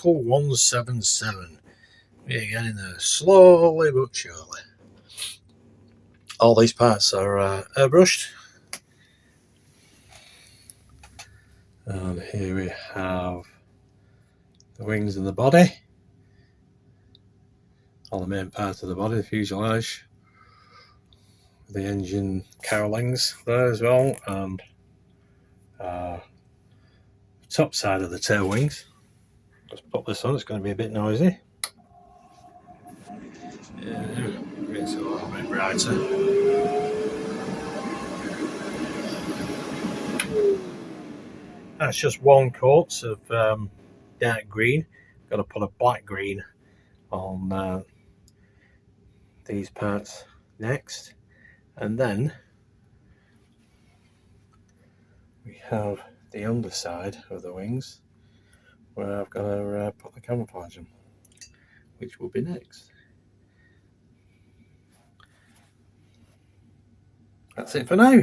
Heinkel HE177. We're getting there slowly but surely. All these parts are airbrushed. And here we have the wings and the body. All the main parts of the body, the fuselage. The engine cowlings there as well, and top side of the tail wings. Just put this on, it's going to be a bit noisy. Yeah, it's a little bit brighter. That's just one coat of dark green. Got to put a black green on these parts next, and then we have the underside of the wings where I've got to put the camouflage on, which will be next. That's it for now.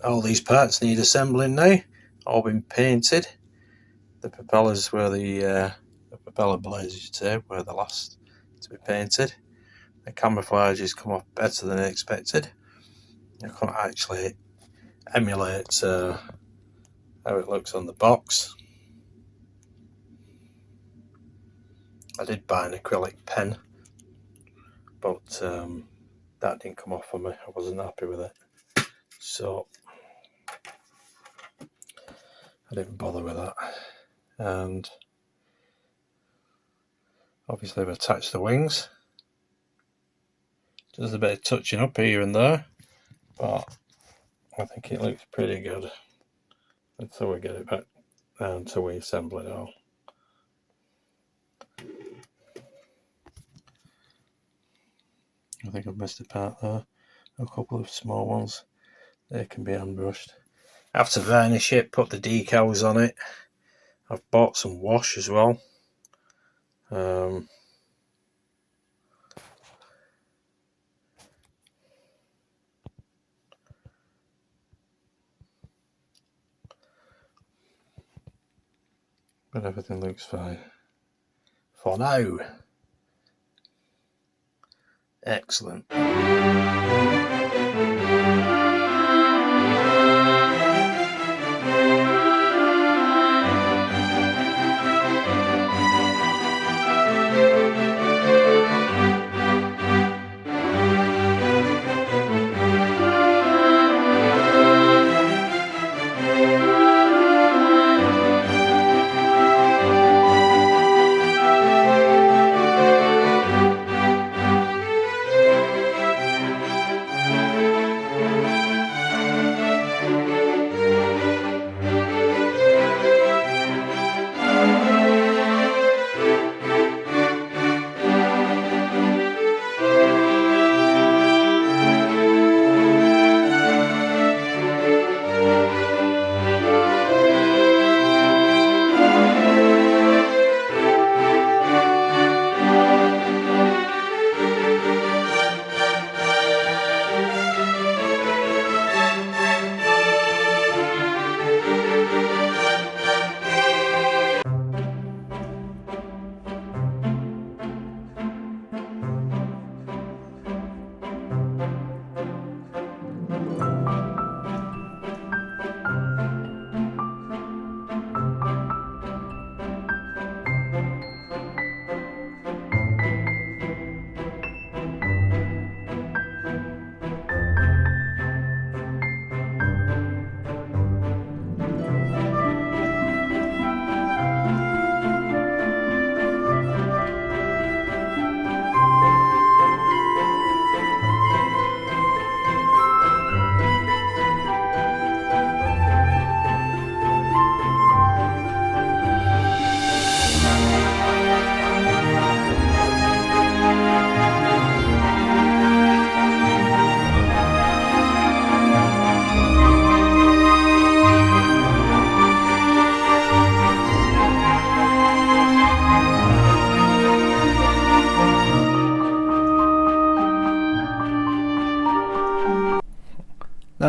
All these parts need assembling now, all been painted. The propellers were the propeller blades, you should say, were the last to be painted. The camouflage has come off better than expected. I can't actually emulate how it looks on the box. I did buy an acrylic pen, but that didn't come off for me. I wasn't happy with it, so I didn't bother with that. And obviously I've attached the wings. There's a bit of touching up here and there, but I think it looks pretty good until we get it back until we assemble it all. I think I've missed a part there. A couple of small ones. They can be hand brushed. I have to varnish it, put the decals on it. I've bought some wash as well. But everything looks fine for now. Excellent.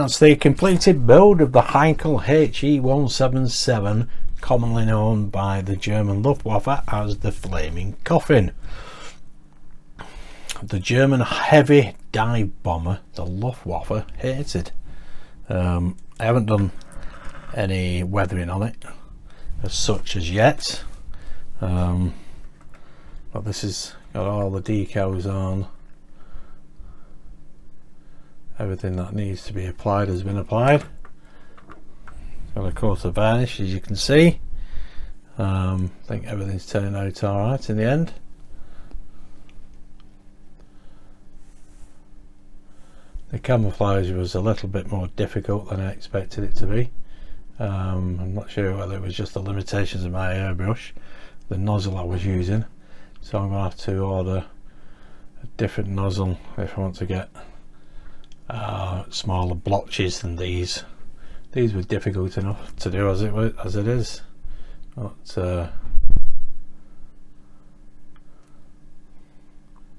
That's the completed build of the Heinkel HE177, commonly known by the German Luftwaffe as the Flaming Coffin. The German heavy dive bomber the Luftwaffe hated. I haven't done any weathering on it as such as yet, but this has got all the decals on. Everything that needs to be applied has been applied. Got a coat of varnish, as you can see. I think everything's turned out alright in the end. The camouflage was a little bit more difficult than I expected it to be. I'm not sure whether it was just the limitations of my airbrush, the nozzle I was using, so I'm going to have to order a different nozzle if I want to get smaller blotches than these. These were difficult enough to do as it is, but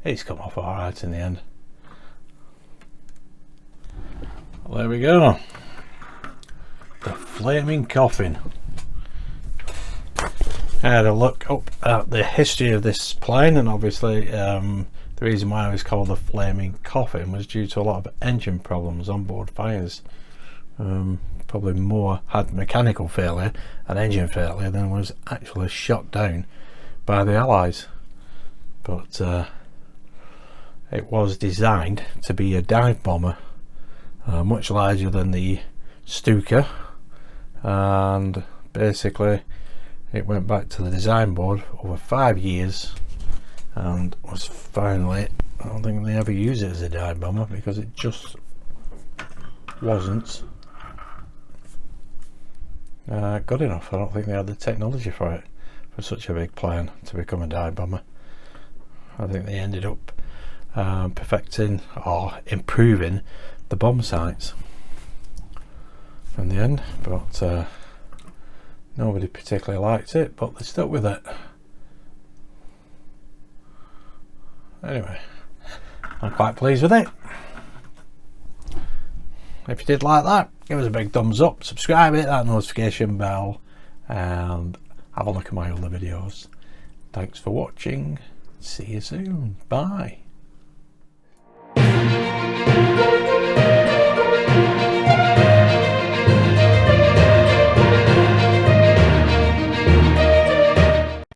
it's come off alright in the end. Well, there we go, the Flaming Coffin. I had a look up at the history of this plane, and obviously the reason why it was called the Flaming Coffin was due to a lot of engine problems on board fires. Probably more had mechanical failure and engine failure than was actually shot down by the Allies, but it was designed to be a dive bomber, much larger than the Stuka, and basically it went back to the design board over 5 years and was finally, I don't think they ever used it as a dive bomber because it just wasn't good enough. I don't think they had the technology for it, for such a big plane to become a dive bomber. I think they ended up perfecting or improving the bomb sights in the end, but nobody particularly liked it, but they stuck with it. Anyway, I'm quite pleased with it. If you did like that, give us a big thumbs up, subscribe, hit that notification bell, and have a look at my other videos. Thanks for watching. See you soon. Bye.